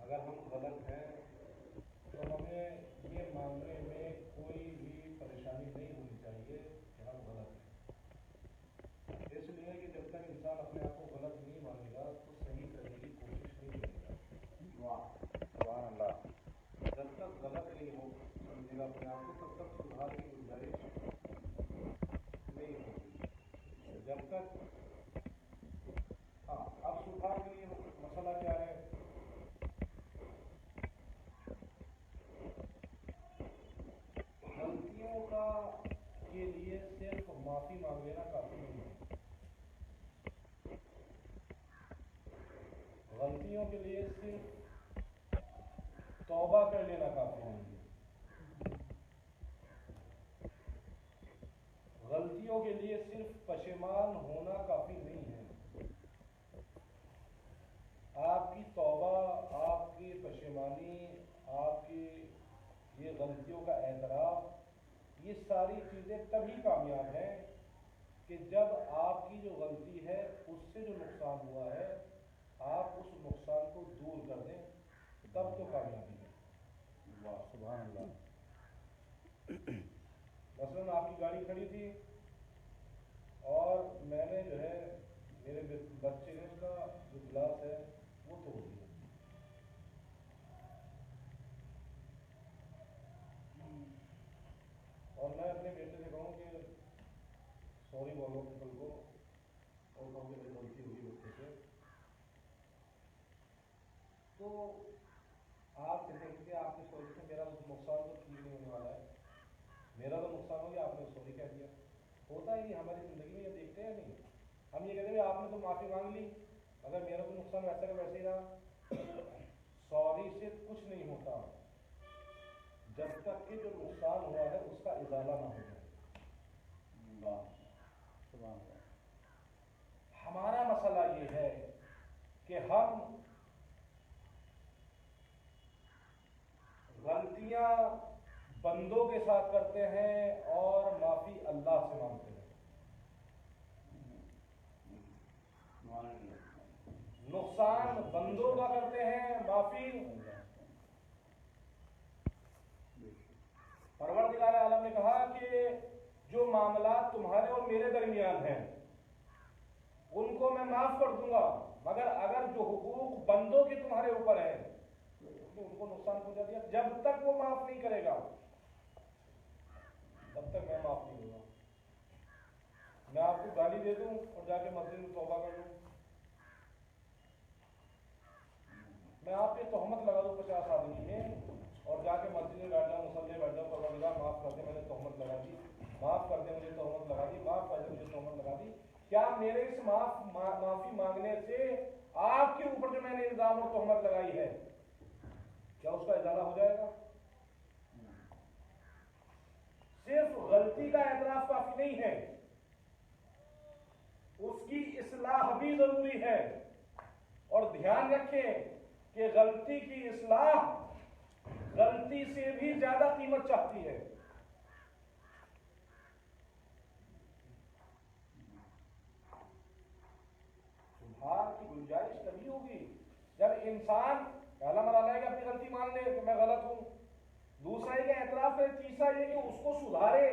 اگر ہم غلط ہیں تو ہمیں یہ ماننے میں کوئی بھی پریشانی نہیں ہونی چاہیے کہ ہم غلط ہیں، اس لیے کہ جب تک انسان اپنے آپ کو غلط نہیں مانے گا تو صحیح کرنے کی کوشش نہیں کرے گا۔ واہ سبحان اللہ۔ جب تک غلط نہیں ہو سمجھے گا اپنے آپ کو تب تک سدھار کی گنجائش نہیں ہوگی۔ جب تک ہاں اب سدھار کے لیے مسئلہ کیا ہے؟ غلطیوں کا کے لیے صرف معافی مانگ لینا کافی نہیں ہے، غلطیوں کے لیے صرف توبہ کر لینا کافی نہیں ہے، غلطیوں کے لیے صرف پشیمان ہونا کافی نہیں ہے۔ آپ کی توبہ، آپ کی پشیمانی، آپ کی یہ غلطیوں کا اعتراف، یہ ساری چیزیں تبھی کامیاب ہیں کہ جب آپ کی جو غلطی ہے اس سے جو نقصان ہوا ہے آپ اس نقصان کو دور کر دیں، تب تو کامیابی ہے۔ واہ سبحان اللہ۔ مثلاً آپ کی گاڑی کھڑی تھی اور میں نے جو ہے میرے بچے نے اس کا جو گلاس ہے وہ توڑ دیا، اور میں اپنے بیٹے سے کہوں کہ سوری بولو انکل کو اور کہوں کہ میری غلطی ہوئی بچے سے، تو آپ کہتے ہیں کہ آپ نے سوری سے میرا نقصان تو ٹھیک نہیں ہونے والا ہے، میرا تو نقصان ہو گیا، آپ نے سوری کہہ دیا۔ ہوتا ہی نہیں ہماری زندگی میں، یہ دیکھتے ہیں نہیں، ہم یہ کہتے ہیں آپ نے تو معافی مانگ لی، اگر میرا تو نقصان ویسا کا ویسے ہی رہا۔ سوری سے کچھ نہیں ہوتا جب تک کہ جو نقصان ہوا ہے اس کا ازالہ نہ ہو جائے۔ ہمارا مسئلہ یہ ہے کہ ہم غلطیاں بندوں کے ساتھ کرتے ہیں اور معافی اللہ سے مانگتے ہیں۔ نقصان بندوں کا کرتے ہیں، معافی پروردگار عالم نے کہا کہ جو معاملات تمہارے اور میرے درمیان ہیں ان کو میں معاف کر دوں گا، مگر اگر جو حقوق بندوں کے تمہارے اوپر ہیں ان کو نقصان پہنچا دیا، جب تک وہ معاف نہیں کرے گا تب تک میں معاف نہیں دوں گا۔ میں آپ کو گالی دے دوں اور جا کے مسجد میں توبہ کر لوں، میں آپ پہ تہمت لگا دوں 50 آدمی میں اور جا کے مسجد میں بیٹھ جاؤں، مصلی بیٹھ جاؤں، پروردگار معاف کر دے میں نے تہمت لگا دی، معاف کر دے مجھے تہمت لگا دی، معاف کر دے مجھے تہمت لگا دی، کیا میرے اس معافی مانگنے سے آپ کے اوپر جو میں نے الزام اور تہمت لگائی ہے کیا اس کا ازالہ ہو جائے گا؟ صرف غلطی کا اعتراف کافی نہیں ہے، اس کی اصلاح بھی ضروری ہے، اور دھیان رکھیں کہ غلطی کی اصلاح غلطی سے بھی زیادہ قیمت چاہتی ہے۔ سدھار کی گنجائش تبھی ہوگی جب انسان پہلا مرحلہ ہے کہ اپنی غلطی مان لے کہ میں غلط ہوں، دوسرا یہ کہ اعتراف کرے، تیسرا یہ کہ اس کو سدھارے،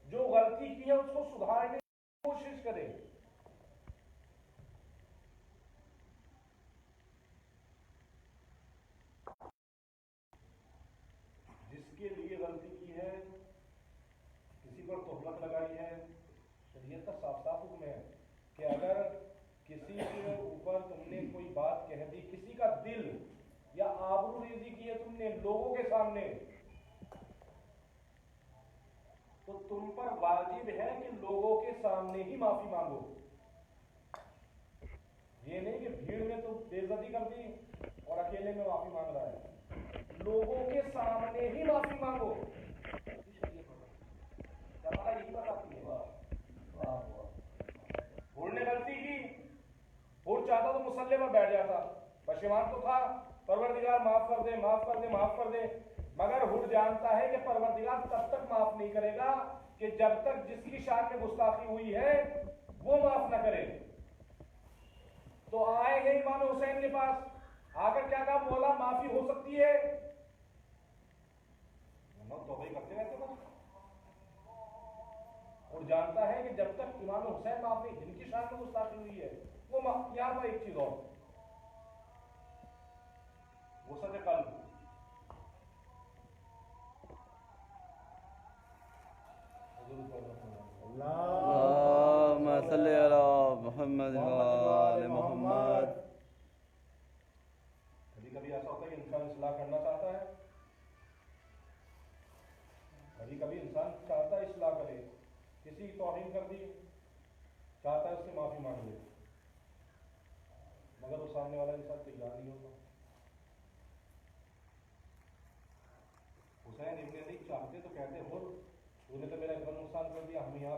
جو غلطی کی ہے اس کو سدھارنے کی کوشش کرے۔ جس کے لیے غلطی کی ہے، کسی پر تہمت لگائی ہے، شریعت کا صاف صاف حکم ہے کہ اگر کسی کے اوپر تم نے کوئی بات کہہ دی، کسی کا دل یا آبرو ریزی کی ہے تم نے لوگوں کے سامنے، تو تم پر واجب ہے کہ لوگوں کے سامنے ہی معافی مانگو۔ یہ نہیں کہ بھیڑ میں تو بے عزتی کر دی اور اکیلے میں معافی مانگ رہا ہے، لوگوں کے سامنے ہی معافی مانگو۔ ہمارا یہی بتاتی ہے۔ بھول نے غلطی کی، بھول چاہتا تو مصلی پر بیٹھ جاتا، پشیمان تو تھا، پروردگار معاف کر دے معاف کر دے معاف کر دے، مگر ہڈ جانتا ہے کہ پروردگار تب تک معاف نہیں کرے گا کہ جب تک جس کی شان میں گستاخی ہوئی ہے وہ معاف نہ کرے۔ تو آئے گے امام حسین کے پاس آگر کیا کہا مولا معافی ہو سکتی ہے؟ توبہ ہی کرتے رہتے بس، اور جانتا ہے کہ جب تک امام حسین معافی جن کی شان میں گستاخی ہوئی ہے وہ یاد ہے ایک چیز اور وسعت قلب. اللهم صل على محمد وآل محمد. کبھی کبھی ایسا ہوتا ہے کہ انسان اصلاح کرنا چاہتا ہے، کبھی کبھی انسان چاہتا ہے اصلاح کرے، کسی کی توہین کر دی چاہتا ہے اس سے معافی مانگ لے، مگر وہ سامنے والا انسان تیار نہیں ہوتا. حسین ابن علی چاہتے تو کہتے ہو تو نے تو میرا اتنا نقصان کر دیا، ہمیں یہاں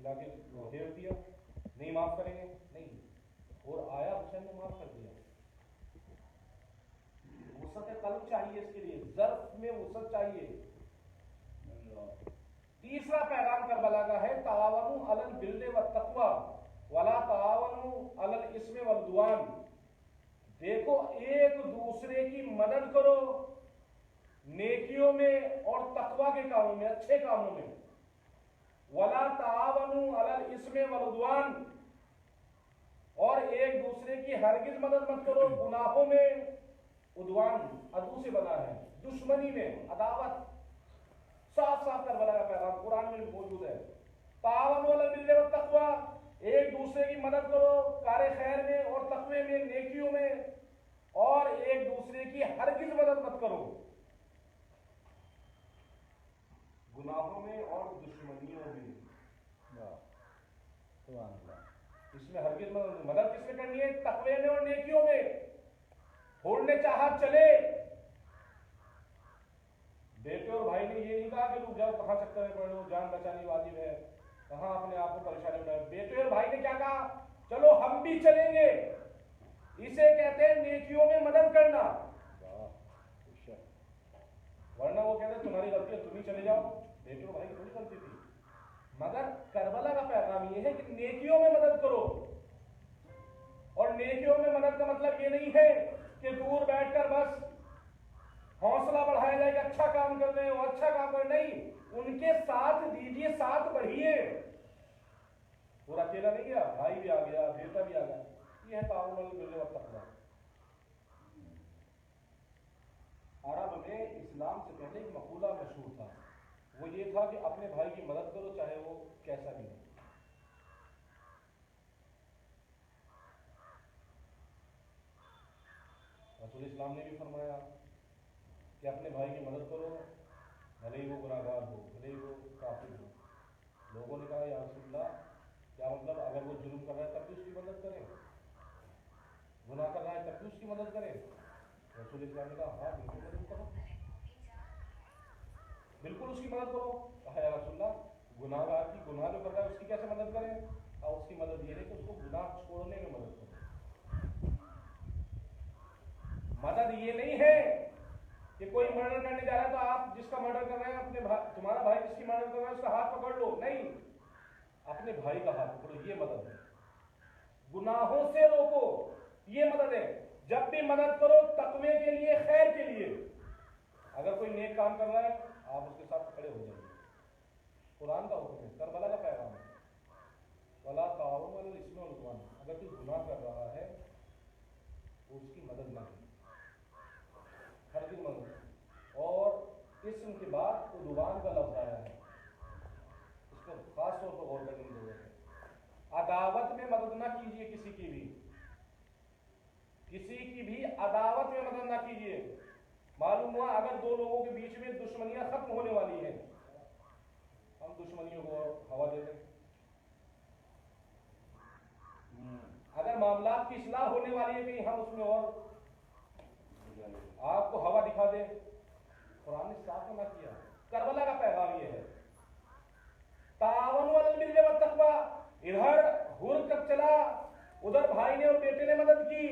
لا کے گھیر دیا، نہیں معاف کریں گے، نہیں. اور آیا حسین نے معاف کر دیا. وسعت قلب چاہیے اس کے لیے، ظرف میں وسعت چاہیے. تیسرا پیغام کربلا کا ہے تعاونوا علی البر والتقوی ولا تعاونوا علی الاثم والعدوان. دیکھو ایک دوسرے کی مدد کرو نیکیوں میں اور تقوی کے کاموں میں، اچھے کاموں میں. ولا تعاونوا علی الاثم والعدوان، اور ایک دوسرے کی ہرگز مدد مت کرو گناہوں میں. عدوان عدو سے بنا ہے، دشمنی میں، عداوت. صاف صاف کربلا کا پیغام قرآن میں موجود ہے. تعاونوا علی البر والتقوی، ایک دوسرے کی مدد کرو کار خیر میں اور تقوی میں، نیکیوں میں، اور ایک دوسرے کی ہرگز مدد مت کرو گناہوں میں اور دشمنیوں میں. اس میں ہرگز مدد کس میں کرنی ہے؟ تقوی میں اور نیکیوں میں. ہوڑنے چاہا چلے. بیٹے اور بھائی نے یہ نہیں کہا کہ رک جاؤ کہاں چکر میں پڑ رہے ہو، جان بچانی واجب ہے، کہاں اپنے آپ کو پریشانی اٹھائے. بیٹے اور بھائی نے کیا کہا؟ چلو ہم بھی چلیں گے. اسے کہتے ہیں نیکیوں میں مدد کرنا. ورنہ وہ کہتے ہیں تمہاری غلطی ہے تم ہی چلے جاؤ. بیٹے اور بھائی کی تھوڑی غلطی تھی. مگر کربلا کا پیغام یہ ہے کہ نیکیوں میں مدد کرو. اور نیکیوں میں مدد کا مطلب یہ نہیں ہے کہ دور بیٹھ کر بس حوصلہ بڑھایا جائے کہ اچھا کام کر رہے ہو، اچھا کام کر. نہیں، ان کے ساتھ دیجیے، ساتھ بڑھیے. اور اکیلا نہیں گیا، بھائی بھی آ گیا، بیٹا بھی آ گیا. یہ ہے تعاون علی البر والتقوی. عرب میں اسلام سے پہلے ایک مقولہ مشہور تھا، وہ یہ تھا کہ اپنے بھائی کی مدد کرو چاہے وہ کیسا بھی ہو. رسول اسلام نے بھی فرمایا کہ اپنے بھائی کی مدد کرو بھلے ہی وہ گناہگار ہو، بھلے ہی وہ کافر ہو. لوگوں نے کہا یا رسول اللہ کیا مطلب اگر وہ جرم کر رہا ہے تب بھی اس کی مدد کریں، گناہ کر رہا ہے تب بھی اس کی مدد کریں؟ رسول اسلام نے کہا ہاں بالکل مدد کرو، بالکل اس کی مدد کرو. کہا یا رسول اللہ گناہ گار کی، گناہ جو کر رہا ہے اس کی کیسے مدد کریں؟ اور اس کی مدد یہ نہیں کہ اس کو گناہ چھوڑنے میں مدد کرو. مدد یہ نہیں ہے کہ کوئی مرڈر کرنے جا رہا ہے تو آپ جس کا مرڈر کر رہے ہیں اپنے تمہارا بھائی جس کی مرڈر کر رہا ہے اس کا ہاتھ پکڑ لو. نہیں، اپنے بھائی کا ہاتھ پکڑو، یہ مدد ہے. گناہوں سے روکو، یہ مدد ہے. جب بھی مدد کرو تقوی کے لیے، خیر کے لیے. اگر کوئی نیک کام کر رہا ہے آپ اس کے ساتھ کھڑے ہو جائیے. قرآن کا حکم ہے، کربلا کا پیغام ہے. ولا تعاونوا علی الاثم والعدوان. اگر کوئی گناہ کر رہا ہے تو اس کی مدد نہ کریں، ہرگز مدد. اور اسم کے بعد عدوان کا لفظ آیا ہے، اس پر خاص طور پر غور کرنے کی ضرورت ہے. عداوت میں مدد نہ کیجیے کسی کی بھی، کسی کی بھی عداوت میں مدد نہ کیجیے. معلوم ہوا اگر دو لوگوں کے بیچ میں دشمنیاں ختم ہونے والی ہیں، ہم دشمنیوں کو ہوا دے دیں. اگر معاملات کی اصلاح ہونے والی ہے کہیں ہم اس میں اور آپ کو ہوا دکھا دیں. قرآن نے صاف منع کیا. کربلا کا پیغام یہ ہے تعاونوا علی البر والتقوی. ادھر ہر کب چلا، ادھر بھائی نے اور بیٹے نے مدد کی.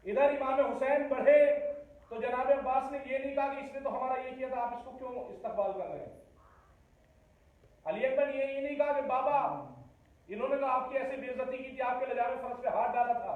ادھر امام حسین بڑھے تو جناب عباس نے یہ نہیں کہا کہ اس نے تو ہمارا یہ کیا تھا آپ اس کو کیوں استقبال کر رہے ہیں. علی اکبر نے یہ نہیں کہا کہ بابا انہوں نے تو آپ کی ایسے بے عزتی کی تھی، آپ کے لجام فرض پہ ہاتھ ڈالا تھا.